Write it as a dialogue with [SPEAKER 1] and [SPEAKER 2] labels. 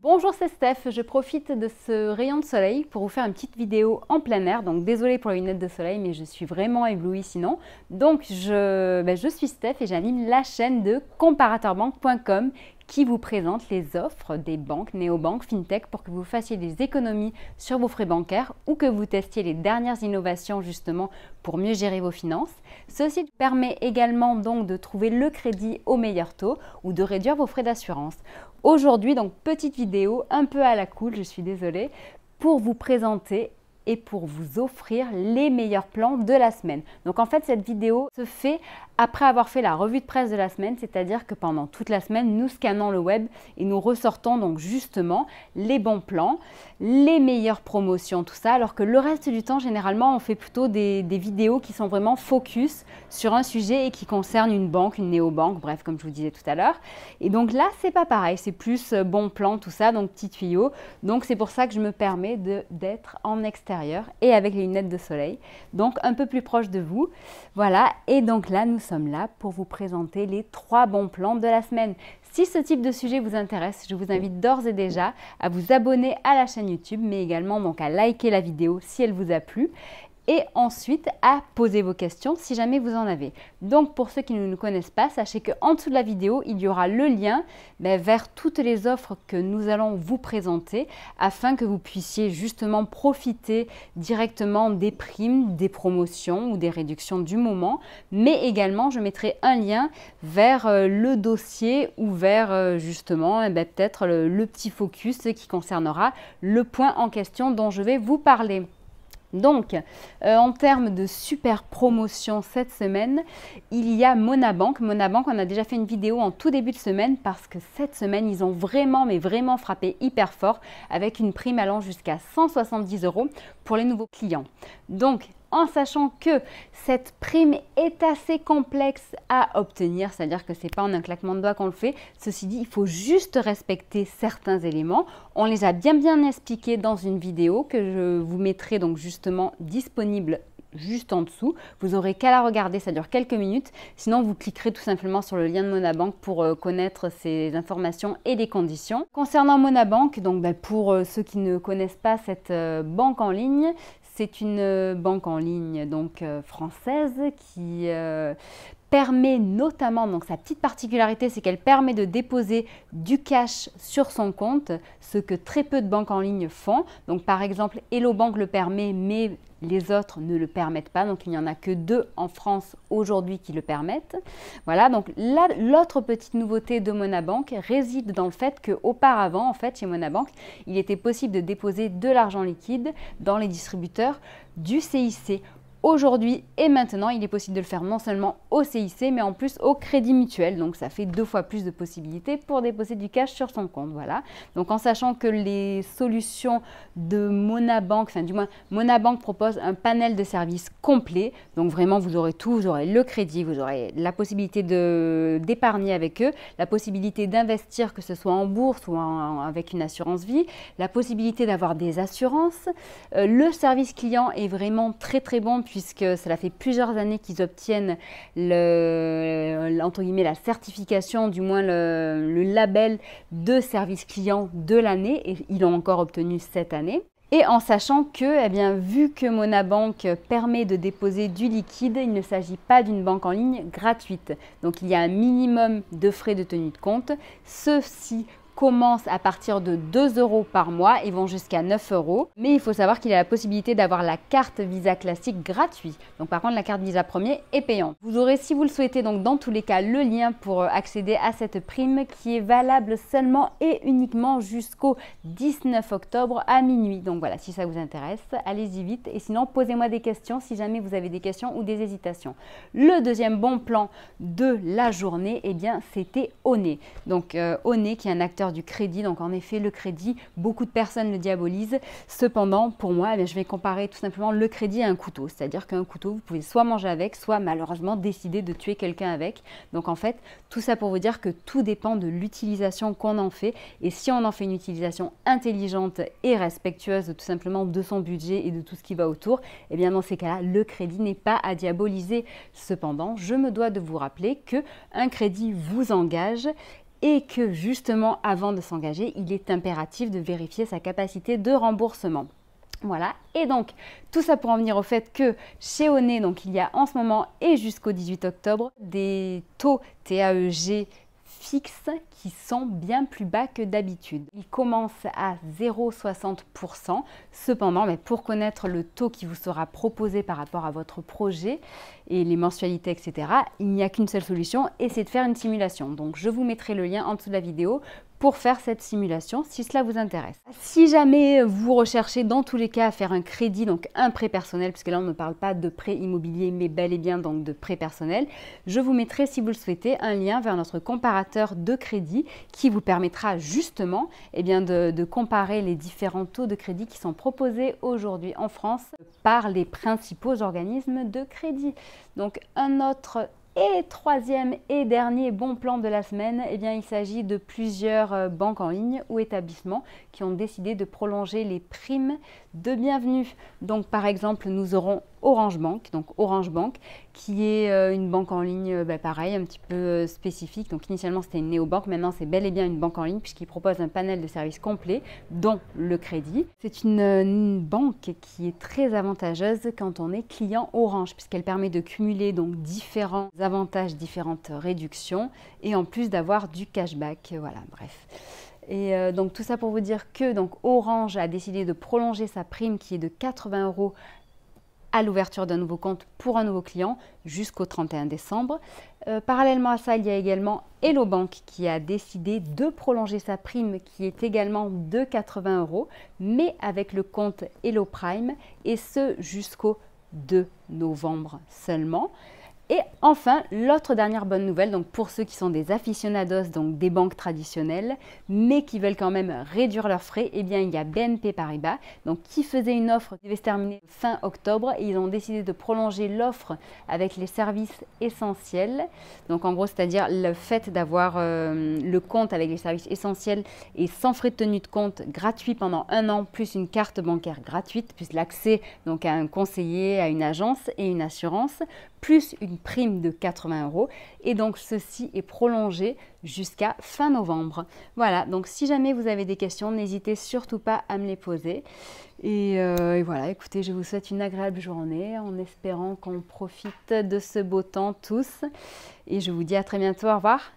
[SPEAKER 1] Bonjour, c'est Steph, je profite de ce rayon de soleil pour vous faire une petite vidéo en plein air. Donc désolée pour les lunettes de soleil, mais je suis vraiment éblouie sinon. Donc je suis Steph et j'anime la chaîne de comparateurbanque.com qui vous présente les offres des banques, néobanques, fintech pour que vous fassiez des économies sur vos frais bancaires ou que vous testiez les dernières innovations justement pour mieux gérer vos finances. Ceci permet également donc de trouver le crédit au meilleur taux ou de réduire vos frais d'assurance. Aujourd'hui, donc petite vidéo un peu à la cool, je suis désolée, pour vous présenter et pour vous offrir les meilleurs plans de la semaine. Donc en fait, cette vidéo se fait après avoir fait la revue de presse de la semaine, c'est-à-dire que pendant toute la semaine, nous scannons le web et nous ressortons donc justement les bons plans, les meilleures promotions, tout ça, alors que le reste du temps, généralement, on fait plutôt des vidéos qui sont vraiment focus sur un sujet et qui concernent une banque, une néobanque, bref, comme je vous disais tout à l'heure. Et donc là, c'est pas pareil, c'est plus bon plan, tout ça, donc petit tuyau. Donc c'est pour ça que je me permets d'être en extérieur et avec les lunettes de soleil, donc un peu plus proche de vous. Voilà, et donc là, nous sommes là pour vous présenter les 3 bons plans de la semaine. Si ce type de sujet vous intéresse, je vous invite d'ores et déjà à vous abonner à la chaîne YouTube, mais également donc à liker la vidéo si elle vous a plu. Et ensuite à poser vos questions si jamais vous en avez. Donc pour ceux qui ne nous connaissent pas, sachez qu'en dessous de la vidéo, il y aura le lien vers toutes les offres que nous allons vous présenter afin que vous puissiez justement profiter directement des primes, des promotions ou des réductions du moment. Mais également, je mettrai un lien vers le dossier ou vers justement peut-être le petit focus qui concernera le point en question dont je vais vous parler. Donc, en termes de super promotion cette semaine, il y a Monabank. Monabank, on a déjà fait une vidéo en tout début de semaine parce que cette semaine, ils ont vraiment, mais vraiment frappé hyper fort avec une prime allant jusqu'à 170 € pour les nouveaux clients. Donc, en sachant que cette prime est assez complexe à obtenir, c'est-à-dire que ce n'est pas en un claquement de doigts qu'on le fait. Ceci dit, il faut juste respecter certains éléments. On les a bien expliqués dans une vidéo que je vous mettrai donc justement disponible juste en dessous. Vous n'aurez qu'à la regarder, ça dure quelques minutes. Sinon, vous cliquerez tout simplement sur le lien de Monabank pour connaître ces informations et les conditions. Concernant Monabank, donc pour ceux qui ne connaissent pas cette banque en ligne, c'est une banque en ligne donc française qui permet notamment, donc sa petite particularité, c'est qu'elle permet de déposer du cash sur son compte, ce que très peu de banques en ligne font. Donc par exemple, Hello Bank le permet, mais les autres ne le permettent pas. Donc il n'y en a que 2 en France aujourd'hui qui le permettent. Voilà, donc l'autre petite nouveauté de Monabank réside dans le fait qu'auparavant, en fait, chez Monabank, il était possible de déposer de l'argent liquide dans les distributeurs du CIC. Aujourd'hui et maintenant, il est possible de le faire non seulement au CIC, mais en plus au Crédit Mutuel. Donc, ça fait 2 fois plus de possibilités pour déposer du cash sur son compte. Voilà. Donc, en sachant que les solutions de Monabank, enfin du moins, Monabank propose un panel de services complet. Donc, vraiment, vous aurez tout. Vous aurez le crédit, vous aurez la possibilité d'épargner avec eux, la possibilité d'investir, que ce soit en bourse ou avec une assurance vie, la possibilité d'avoir des assurances. Le service client est vraiment très bon, puisque cela fait plusieurs années qu'ils obtiennent entre guillemets, la certification, du moins le label de service client de l'année, et ils l'ont encore obtenu cette année. Et en sachant que, vu que Monabank permet de déposer du liquide, il ne s'agit pas d'une banque en ligne gratuite. Donc il y a un minimum de frais de tenue de compte. Ceux-ci commencent à partir de 2 € par mois et vont jusqu'à 9 €. Mais il faut savoir qu'il y a la possibilité d'avoir la carte Visa classique gratuite. Donc par contre, la carte Visa Premier est payante. Vous aurez, si vous le souhaitez, donc dans tous les cas, le lien pour accéder à cette prime qui est valable seulement et uniquement jusqu'au 19 octobre à minuit. Donc voilà, si ça vous intéresse, allez-y vite. Et sinon, posez-moi des questions si jamais vous avez des questions ou des hésitations. Le deuxième bon plan de la journée, c'était Onet. Donc Onet qui est un acteur du crédit. Donc en effet, le crédit, beaucoup de personnes le diabolisent. Cependant, pour moi, je vais comparer tout simplement le crédit à un couteau. C'est-à-dire qu'un couteau, vous pouvez soit manger avec, soit malheureusement décider de tuer quelqu'un avec. Donc en fait, tout ça pour vous dire que tout dépend de l'utilisation qu'on en fait. Et si on en fait une utilisation intelligente et respectueuse tout simplement de son budget et de tout ce qui va autour, dans ces cas-là, le crédit n'est pas à diaboliser. Cependant, je me dois de vous rappeler qu'un crédit vous engage et que justement avant de s'engager, il est impératif de vérifier sa capacité de remboursement. Voilà, et donc tout ça pour en venir au fait que chez Onet, donc il y a en ce moment et jusqu'au 18 octobre des taux TAEG fixes qui sont bien plus bas que d'habitude. Ils commencent à 0,60%. Cependant, mais pour connaître le taux qui vous sera proposé par rapport à votre projet et les mensualités, etc., il n'y a qu'une seule solution et c'est de faire une simulation. Donc je vous mettrai le lien en dessous de la vidéo pour faire cette simulation si cela vous intéresse. Si jamais vous recherchez dans tous les cas à faire un crédit, donc un prêt personnel, puisque là on ne parle pas de prêt immobilier mais bel et bien donc de prêt personnel, je vous mettrai si vous le souhaitez un lien vers notre comparateur de crédit qui vous permettra justement de comparer les différents taux de crédit qui sont proposés aujourd'hui en France par les principaux organismes de crédit. Donc un autre et troisième et dernier bon plan de la semaine, il s'agit de plusieurs banques en ligne ou établissements qui ont décidé de prolonger les primes de bienvenue. Donc par exemple, nous aurons Orange Bank, qui est une banque en ligne, pareil, un petit peu spécifique. Donc initialement c'était une néobanque, maintenant c'est bel et bien une banque en ligne puisqu'il propose un panel de services complet, dont le crédit. C'est une banque qui est très avantageuse quand on est client Orange, puisqu'elle permet de cumuler donc différents avantages, différentes réductions, et en plus d'avoir du cashback. Voilà, bref. Et donc tout ça pour vous dire que donc Orange a décidé de prolonger sa prime qui est de 80 € à l'ouverture d'un nouveau compte pour un nouveau client jusqu'au 31 décembre. Parallèlement à ça, il y a également Hello Bank qui a décidé de prolonger sa prime qui est également de 80 €, mais avec le compte Hello Prime, et ce jusqu'au 2 novembre seulement. Et enfin, l'autre dernière bonne nouvelle, donc pour ceux qui sont des aficionados, donc des banques traditionnelles, mais qui veulent quand même réduire leurs frais, il y a BNP Paribas, donc qui faisait une offre qui devait se terminer fin octobre, et ils ont décidé de prolonger l'offre avec les services essentiels. Donc en gros, c'est-à-dire le fait d'avoir le compte avec les services essentiels et sans frais de tenue de compte gratuit pendant 1 an, plus une carte bancaire gratuite, plus l'accès donc à un conseiller, à une agence et une assurance, plus une prime de 80 €, et donc ceci est prolongé jusqu'à fin novembre. Voilà, donc si jamais vous avez des questions, n'hésitez surtout pas à me les poser. Et voilà, écoutez, je vous souhaite une agréable journée en espérant qu'on profite de ce beau temps tous. Et je vous dis à très bientôt, au revoir.